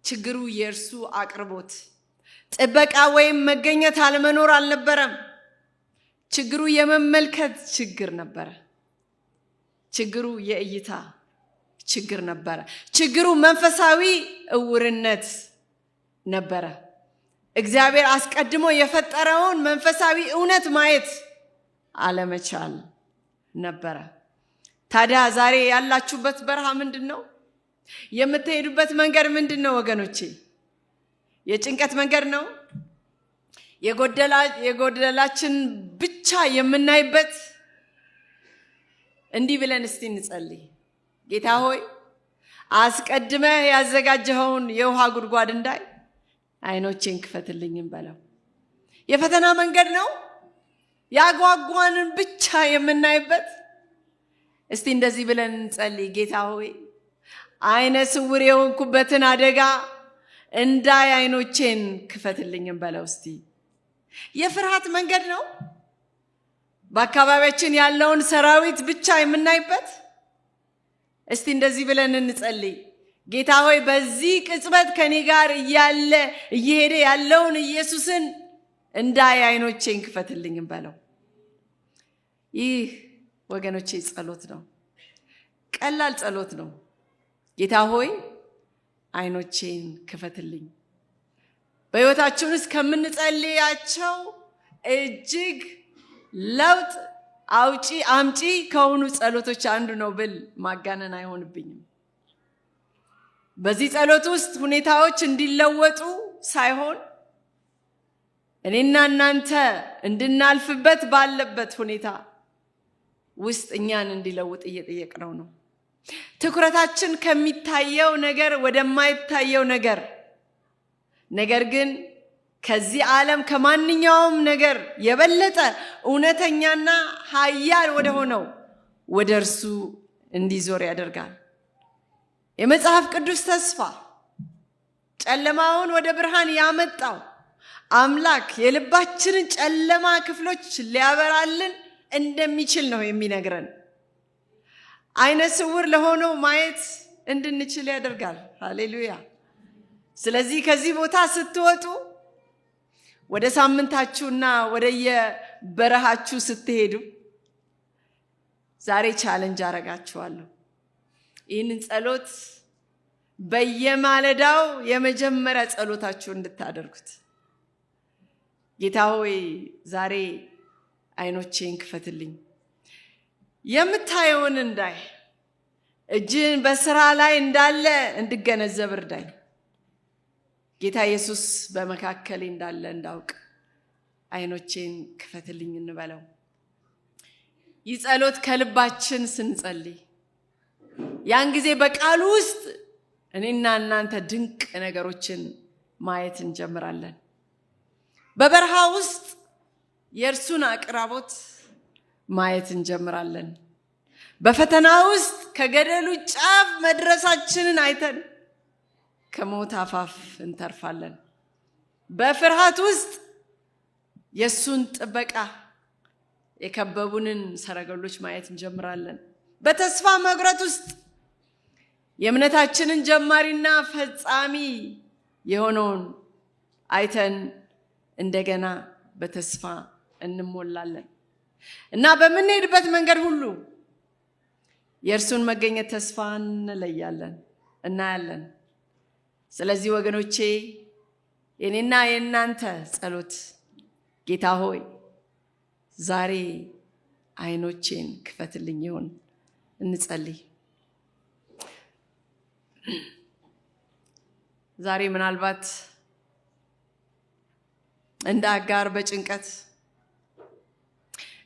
ችግሩ የእርሱ አቅርቦት፣ ጥበቃ ወይም መገኘት አለመኖር አልነበረም። ችግሩ የመመልከት ችግር ነበረ። ችግሩ የእይታ ችግር ነበረ። ችግሩ መንፈሳዊ እውርነት ነበረ። እግዚአብሔር አስቀድሞ የፈጠረውን መንፈሳዊ እውነት ማየት አለመቻል ነበረ። ታዲያ ዛሬ ያላችሁበት በረሃ ምንድነው? የምትሄዱበት መንገድ ምንድነው ወገኖቼ? የጭንቀት መንገድ ነው? የጎደላችን ብቻ የምናይበት? እንዲህ ብለን እስቲ እንጸልይ። ጌታ ሆይ አስቀድመህ ያዘጋጀኸውን የውሃ ጉድጓድ እንዳይ አይኖቼን ክፈትልኝ በለው። የፈተና መንገድ ነው? ያጓጓንን ብቻ የምናይበት? እስቲ እንደዚህ ብለን እንጸልይ። ጌታ ሆይ አይነ ስውር የሆንኩበትን አደጋ እንዳይ አይኖቼን ክፈትልኝ በለው። እስቲ የፍርሃት መንገድ ነው? በአካባቢያችን ያለውን ሰራዊት ብቻ የምናይበት? እስቲ እንደዚህ ብለን እንጸልይ። ጌታ ሆይ በዚህ ቅጽበት ከኔ ጋር እየሄደ ያለውን ኢየሱስን እንዳይ አይኖቼን ክፈትልኝ በለው። ይህ ወገኖቼ ጸሎት ነው። ቀላል ጸሎት ነው። ጌታ ሆይ አይኖቼን ክፈትልኝ። በሕይወታችን ውስጥ ከምንጸልያቸው እጅግ ለውጥ አምጪ ከሆኑ ጸሎቶች አንዱ ነው ብል ማጋነን አይሆንብኝም። በዚህ ጸሎት ውስጥ ሁኔታዎች እንዲለወጡ ሳይሆን እኔና እናንተ እንድናልፍበት ባለበት ሁኔታ ውስጥ እኛን እንዲለውጥ እየጠየቅነው ነው። ትኩረታችን ከሚታየው ነገር ወደማይታየው ነገር ግን ከዚህ ዓለም ከማንኛውም ነገር የበለጠ እውነተኛና ኃያል ወደ ሆነው ወደ እርሱ እንዲዞር ያደርጋል። የመጽሐፍ ቅዱስ ተስፋ ጨለማውን ወደ ብርሃን ያመጣው አምላክ የልባችንን ጨለማ ክፍሎች ሊያበራልን እንደሚችል ነው የሚነግረን። አይነ ስውር ለሆነው ማየት እንድንችል ያደርጋል። ሃሌሉያ። ስለዚህ ከዚህ ቦታ ስትወጡ ወደ ሳምንታችሁና ወደ የበረሃችሁ ስትሄዱ ዛሬ ቻሌንጅ አረጋችኋለሁ። ይህንን ጸሎት በየማለዳው የመጀመሪያ ጸሎታችሁ እንድታደርጉት። ጌታ ሆይ ዛሬ አይኖቼን ክፈትልኝ፣ የምታየውን እንዳይ፣ እጅን በስራ ላይ እንዳለ እንድገነዘብ እርዳኝ። ጌታ ኢየሱስ በመካከሌ እንዳለ እንዳውቅ አይኖቼን ክፈትልኝ እንበለው። ይህ ጸሎት ከልባችን ስንጸልይ ያን ጊዜ በቃሉ ውስጥ እኔና እናንተ ድንቅ ነገሮችን ማየት እንጀምራለን። በበረሃ ውስጥ የእርሱን አቅራቦት ማየት እንጀምራለን። በፈተና ውስጥ ከገደሉ ጫፍ መድረሳችንን አይተን ከሞት አፋፍ እንተርፋለን። በፍርሃት ውስጥ የእሱን ጥበቃ የከበቡንን ሰረገሎች ማየት እንጀምራለን። በተስፋ መቁረጥ ውስጥ የእምነታችንን ጀማሪና ፈጻሚ የሆነውን አይተን እንደገና በተስፋ እንሞላለን እና በምንሄድበት መንገድ ሁሉ የእርሱን መገኘት ተስፋ እናያለን። ስለዚህ ወገኖቼ የኔና የእናንተ ጸሎት ጌታ ሆይ ዛሬ አይኖቼን ክፈትልኝ ይሁን። እንጸልይ። ዛሬ ምናልባት እንደ አጋር በጭንቀት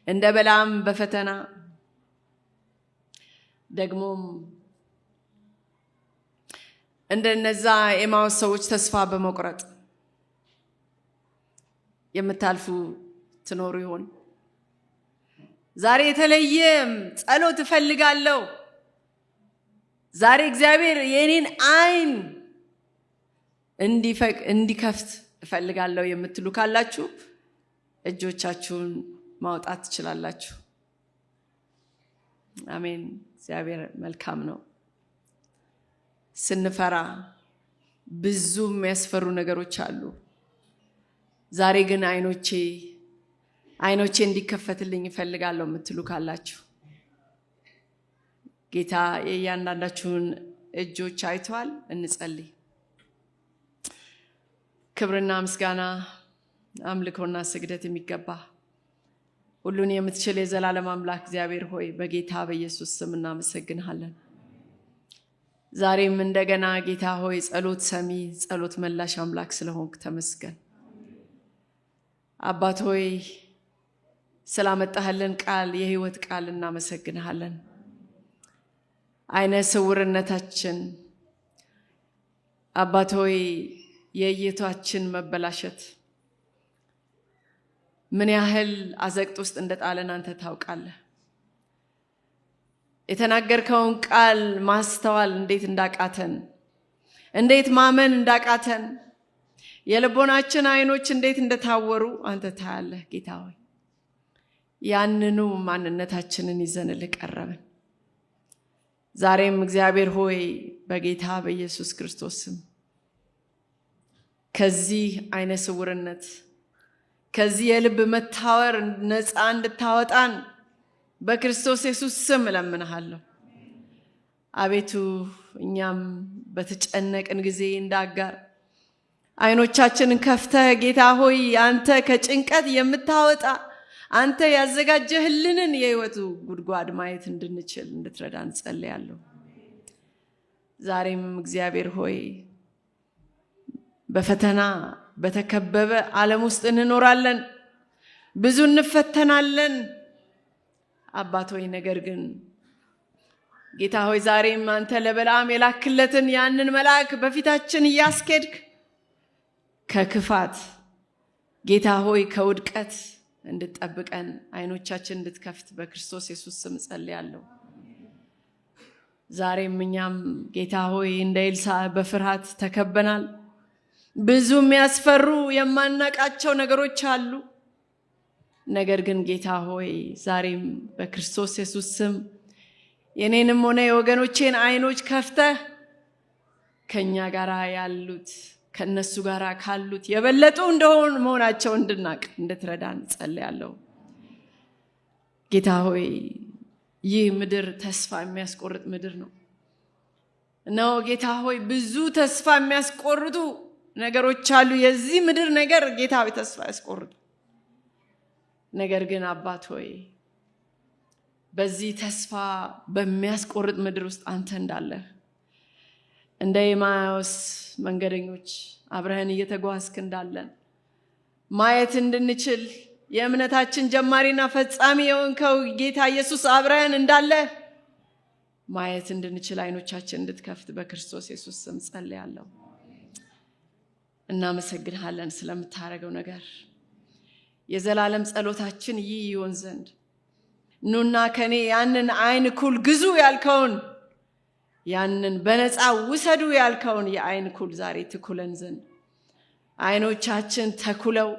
እንደ በላም በፈተና ደግሞም እንደነዛ ኤማውስ ሰዎች ተስፋ በመቁረጥ የምታልፉ ትኖሩ ይሆን? ዛሬ የተለየ ጸሎት እፈልጋለሁ፣ ዛሬ እግዚአብሔር የኔን አይን እንዲከፍት እፈልጋለሁ የምትሉ ካላችሁ እጆቻችሁን ማውጣት ትችላላችሁ። አሜን። እግዚአብሔር መልካም ነው። ስንፈራ ብዙ የሚያስፈሩ ነገሮች አሉ። ዛሬ ግን አይኖቼ እንዲከፈትልኝ እፈልጋለሁ የምትሉ ካላችሁ ጌታ የእያንዳንዳችሁን እጆች አይተዋል። እንጸልይ። ክብርና ምስጋና አምልኮና ስግደት የሚገባ ሁሉን የምትችል የዘላለም አምላክ እግዚአብሔር ሆይ በጌታ በኢየሱስ ስም እናመሰግንሃለን። ዛሬም እንደገና ጌታ ሆይ ጸሎት ሰሚ ጸሎት መላሽ አምላክ ስለሆንክ ተመስገን። አባት ሆይ ስላመጣህልን ቃል የህይወት ቃል እናመሰግንሃለን። አይነ ስውርነታችን አባት ሆይ የእይታችን መበላሸት ምን ያህል አዘቅት ውስጥ እንደጣለን አንተ ታውቃለህ። የተናገርከውን ቃል ማስተዋል እንዴት እንዳቃተን፣ እንዴት ማመን እንዳቃተን፣ የልቦናችን አይኖች እንዴት እንደታወሩ አንተ ታያለህ ጌታ ሆይ። ያንኑ ማንነታችንን ይዘን ልቀረብን። ዛሬም እግዚአብሔር ሆይ በጌታ በኢየሱስ ክርስቶስ ስም ከዚህ አይነ ስውርነት ከዚህ የልብ መታወር ነፃ እንድታወጣን በክርስቶስ ኢየሱስ ስም እለምንሃለሁ። አቤቱ እኛም በተጨነቅን ጊዜ እንዳጋር አይኖቻችንን ከፍተህ ጌታ ሆይ አንተ ከጭንቀት የምታወጣ አንተ ያዘጋጀህልንን የህይወቱ ጉድጓድ ማየት እንድንችል እንድትረዳን ጸልያለሁ። ዛሬም እግዚአብሔር ሆይ በፈተና በተከበበ ዓለም ውስጥ እንኖራለን፣ ብዙ እንፈተናለን አባት ሆይ። ነገር ግን ጌታ ሆይ ዛሬም አንተ ለበለዓም የላክለትን ያንን መልአክ በፊታችን እያስኬድክ ከክፋት ጌታ ሆይ ከውድቀት እንድትጠብቀን አይኖቻችን እንድትከፍት በክርስቶስ ኢየሱስ ስም ጸልያለሁ። ዛሬም እኛም ጌታ ሆይ እንደ ኤልሳዕ በፍርሃት ተከበናል። ብዙ የሚያስፈሩ የማናቃቸው ነገሮች አሉ። ነገር ግን ጌታ ሆይ ዛሬም በክርስቶስ ኢየሱስ ስም የኔንም ሆነ የወገኖቼን አይኖች ከፍተህ ከኛ ጋር ያሉት ከነሱ ጋር ካሉት የበለጡ እንደሆኑ መሆናቸው እንድናቅ እንድትረዳን ጸልያለሁ። ጌታ ሆይ ይህ ምድር ተስፋ የሚያስቆርጥ ምድር ነው። እነሆ ጌታ ሆይ ብዙ ተስፋ የሚያስቆርጡ ነገሮች አሉ። የዚህ ምድር ነገር ጌታ ሆይ ተስፋ ያስቆርጡ። ነገር ግን አባት ሆይ በዚህ ተስፋ በሚያስቆርጥ ምድር ውስጥ አንተ እንዳለህ እንደ ኤማሁስ መንገደኞች አብረህን እየተጓዝክ እንዳለን ማየት እንድንችል የእምነታችን ጀማሪና ፈጻሚ የሆንከው ጌታ ኢየሱስ አብረህን እንዳለ ማየት እንድንችል አይኖቻችን እንድትከፍት በክርስቶስ ኢየሱስ ስም ጸልያለሁ። እናመሰግንሃለን ስለምታረገው ነገር። የዘላለም ጸሎታችን ይህ ይሆን ዘንድ ኑና ከኔ ያንን አይን ኩል ግዙ ያልከውን ያንን በነፃ ውሰዱ ያልከውን የአይን ኩል ዛሬ ትኩለን ዘንድ አይኖቻችን ተኩለው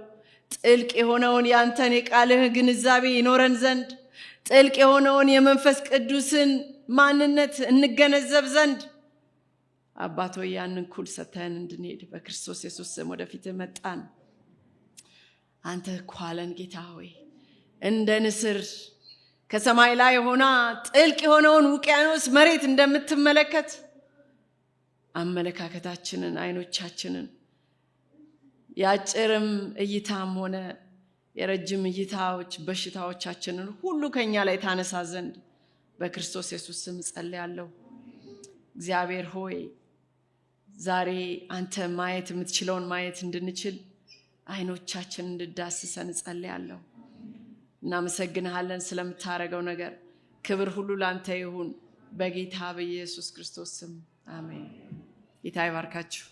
ጥልቅ የሆነውን ያንተን የቃልህ ግንዛቤ ይኖረን ዘንድ ጥልቅ የሆነውን የመንፈስ ቅዱስን ማንነት እንገነዘብ ዘንድ አባት ሆይ ያንን ኩል ሰተን እንድንሄድ በክርስቶስ ኢየሱስ ስም ወደፊት መጣን። አንተ ኳለን ጌታ ሆይ እንደ ንስር ከሰማይ ላይ ሆና ጥልቅ የሆነውን ውቅያኖስ መሬት እንደምትመለከት አመለካከታችንን አይኖቻችንን ያጭርም እይታም ሆነ የረጅም እይታዎች በሽታዎቻችንን ሁሉ ከኛ ላይ ታነሳ ዘንድ በክርስቶስ ኢየሱስ ስም ጸልያለሁ። እግዚአብሔር ሆይ ዛሬ አንተ ማየት የምትችለውን ማየት እንድንችል አይኖቻችን እንድዳስሰን ጸልያለሁ። እናመሰግንሃለን ስለምታረገው ነገር። ክብር ሁሉ ላንተ ይሁን በጌታ በኢየሱስ ክርስቶስ ስም አሜን። ጌታ ይባርካችሁ።